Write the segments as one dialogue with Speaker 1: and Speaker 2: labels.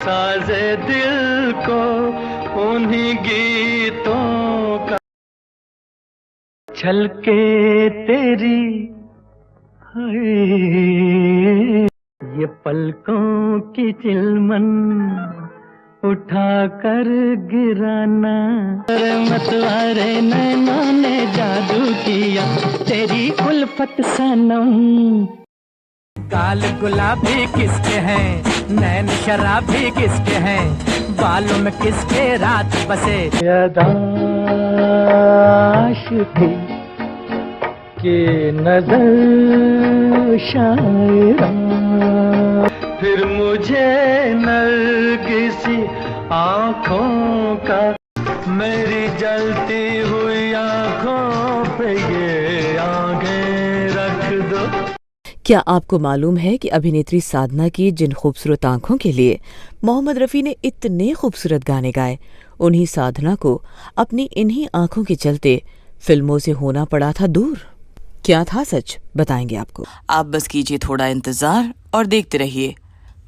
Speaker 1: साजे दिल को उन्हीं गीतों का छलके तेरी ये पलकों की चिलमन उठा कर गिराना, मतवारे नैनों ने जादू किया तेरी उल्फत सनम। गाल गुलाबी किसके हैं, नैन शराबी किसके हैं, बालों में किसके रात बसे आशिकी की नजर शायरा। फिर मुझे नरगिसी आँखों का, मेरी जलती हुई आँखों पे ये आँखें रख दो।
Speaker 2: क्या आपको मालूम है कि अभिनेत्री साधना की जिन खूबसूरत आंखों के लिए मोहम्मद रफ़ी ने इतने खूबसूरत गाने गाए, उन्हीं साधना को अपनी इन्हीं आंखों के चलते फिल्मों से होना पड़ा था दूर। क्या था सच, बताएंगे आपको। आप बस कीजिए थोड़ा इंतजार और देखते रहिए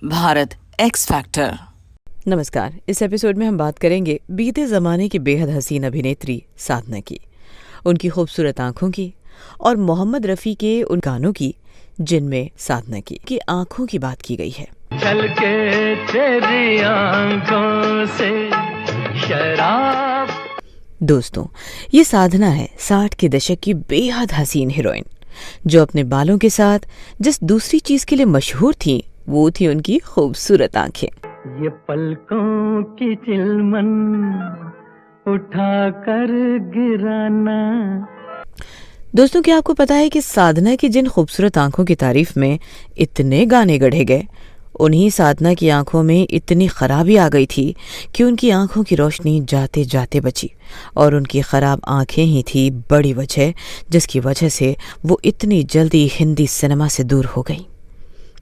Speaker 2: भारत एक्स फैक्टर। नमस्कार, इस एपिसोड में हम बात करेंगे बीते जमाने की बेहद हसीन अभिनेत्री साधना की, उनकी खूबसूरत आंखों की और मोहम्मद रफ़ी के उन गानों की जिनमें साधना की आंखों की बात की गई है।
Speaker 1: छलके तेरी आंखों से शराब।
Speaker 2: दोस्तों, ये साधना है 60 के दशक की बेहद हसीन हीरोइन, जो अपने बालों के साथ जिस दूसरी चीज के लिए मशहूर थी वो थी उनकी खूबसूरत आंखें।
Speaker 1: ये पलकों की चिलमन उठा कर गिराना।
Speaker 2: दोस्तों, क्या आपको पता है कि साधना की जिन खूबसूरत आंखों की तारीफ में इतने गाने गढ़े गए, उन्हीं साधना की आंखों में इतनी खराबी आ गई थी कि उनकी आंखों की रोशनी जाते जाते बची, और उनकी खराब आंखें ही थी बड़ी वजह जिसकी वजह से वो इतनी जल्दी हिंदी सिनेमा से दूर हो गई।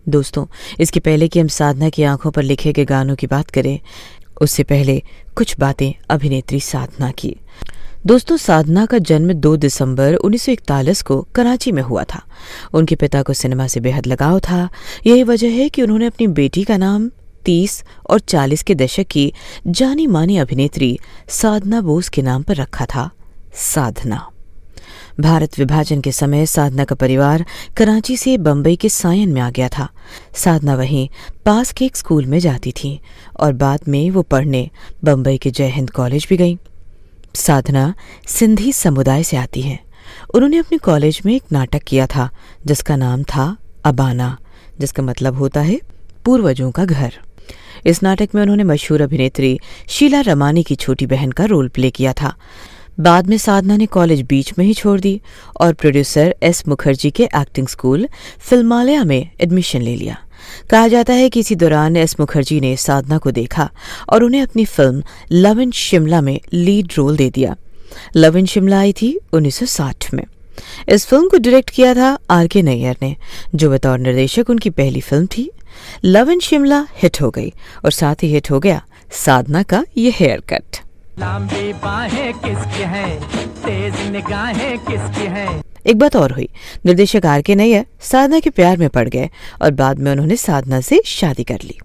Speaker 2: दोस्तों, इसके पहले कि हम साधना की आंखों पर लिखे गए गानों की बात करें, उससे पहले कुछ बातें अभिनेत्री साधना की। दोस्तों, साधना का जन्म 2 दिसंबर 1941 को कराची में हुआ था। उनके पिता को सिनेमा से बेहद लगाव था। यही वजह है कि उन्होंने अपनी बेटी का नाम 30 और 40 के दशक की जानी मानी अभिनेत्री साधना बोस के नाम पर रखा था, साधना। भारत विभाजन के समय साधना का परिवार कराची से बम्बई के सायन में आ गया था। साधना वहीं पास के एक स्कूल में जाती थी और बाद में वो पढ़ने बम्बई के जय हिंद कॉलेज भी गई। साधना सिंधी समुदाय से आती हैं। उन्होंने अपने कॉलेज में एक नाटक किया था जिसका नाम था अबाना, जिसका मतलब होता है पूर्वजों का घर। इस नाटक में उन्होंने मशहूर अभिनेत्री शीला रमानी की छोटी बहन का रोल प्ले किया था। बाद में साधना ने कॉलेज बीच में ही छोड़ दी और प्रोड्यूसर एस मुखर्जी के एक्टिंग स्कूल फिल्मालया में एडमिशन ले लिया। कहा जाता है कि इसी दौरान एस मुखर्जी ने साधना को देखा और उन्हें अपनी फिल्म लव इन शिमला में लीड रोल दे दिया। लव इन शिमला आई थी 1960 में। इस फिल्म को डायरेक्ट किया था आर.के. नैयर ने, जो बतौर निर्देशक उनकी पहली फिल्म थी। लव इन शिमला हिट हो गई और साथ ही हिट हो गया साधना का ये हेयर कट।
Speaker 1: लंबी बाहें किसकी हैं, तेज निगाहें किसकी हैं।
Speaker 2: एक बात और हुई, निर्देशक आर.के. नैयर साधना के प्यार में पड़ गए और बाद में उन्होंने साधना से शादी कर ली।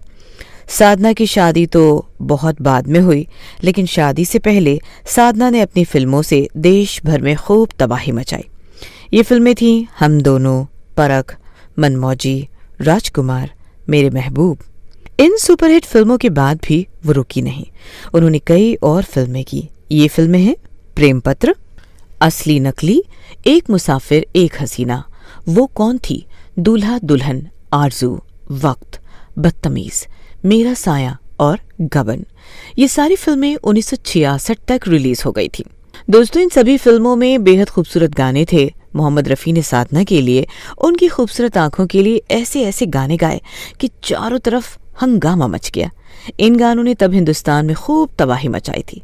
Speaker 2: साधना की शादी तो बहुत बाद में हुई, लेकिन शादी से पहले साधना ने अपनी फिल्मों से देश भर में खूब तबाही मचाई। ये फिल्में थीं हम दोनों, परख, मनमौजी, राजकुमार, मेरे महबूब। इन सुपरहिट फिल्मों के बाद भी वो रुकी नहीं। उन्होंने कई और फिल्में की। ये फिल्में हैं प्रेम पत्र, असली नकली, एक मुसाफिर एक हसीना, वो कौन थी, दूल्हा दुल्हन, आरजू, वक्त, बदतमीज, मेरा साया और गबन। ये सारी फिल्में 1966 तक रिलीज हो गई थी। दोस्तों, इन सभी फिल्मों में बेहद खूबसूरत गाने थे। मोहम्मद रफ़ी ने साधना के लिए, उनकी खूबसूरत आंखों के लिए ऐसे ऐसे गाने गाए कि चारों तरफ हंगामा मच गया। इन गानों ने तब हिंदुस्तान में खूब तबाही मचाई थी।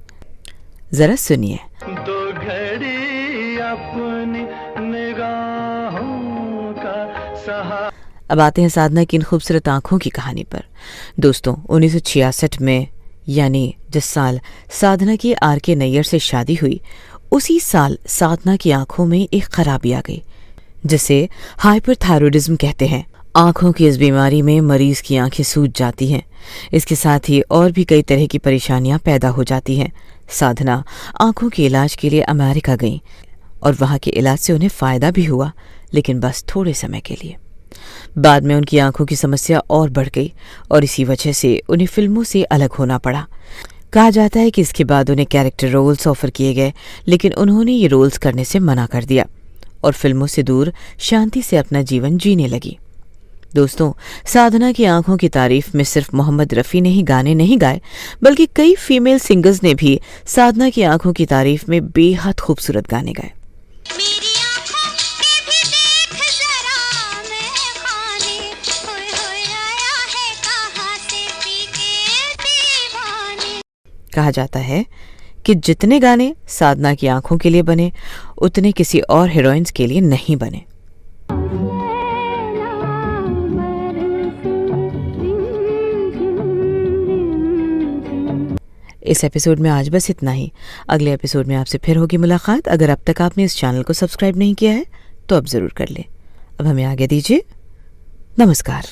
Speaker 2: जरा सुनिए।
Speaker 1: दो घड़ी अपनी निगाहों का सहारा।
Speaker 2: अब आते हैं साधना की इन खूबसूरत आंखों की कहानी पर। दोस्तों, 1966 में, यानी जिस साल साधना की आर.के. नैयर से शादी हुई, उसी साल साधना की आंखों में एक खराबी आ गई, जिसे हाइपरथायरॉयडिज्म कहते हैं। आंखों की इस बीमारी में मरीज की आंखें सूज जाती हैं, इसके साथ ही और भी कई तरह की परेशानियां पैदा हो जाती हैं। साधना आंखों के इलाज के लिए अमेरिका गई और वहां के इलाज से उन्हें फायदा भी हुआ, लेकिन बस थोड़े समय के लिए। बाद में उनकी आंखों की समस्या और बढ़ गई और इसी वजह से उन्हें फिल्मों से अलग होना पड़ा। कहा जाता है कि इसके बाद उन्हें कैरेक्टर रोल्स ऑफर किए गए, लेकिन उन्होंने ये रोल्स करने से मना कर दिया और फिल्मों से दूर शांति से अपना जीवन जीने लगी। दोस्तों, साधना की आंखों की तारीफ में सिर्फ मोहम्मद रफ़ी ने ही गाने नहीं गाए, बल्कि कई फीमेल सिंगर्स ने भी साधना की आंखों की तारीफ में बेहद खूबसूरत गाने गाए। कहा जाता है कि जितने गाने साधना की आंखों के लिए बने, उतने किसी और हीरोइंस के लिए नहीं बने। इस एपिसोड में आज बस इतना ही। अगले एपिसोड में आपसे फिर होगी मुलाकात। अगर अब तक आपने इस चैनल को सब्सक्राइब नहीं किया है तो अब जरूर कर ले। अब हमें आगे दीजिए। नमस्कार।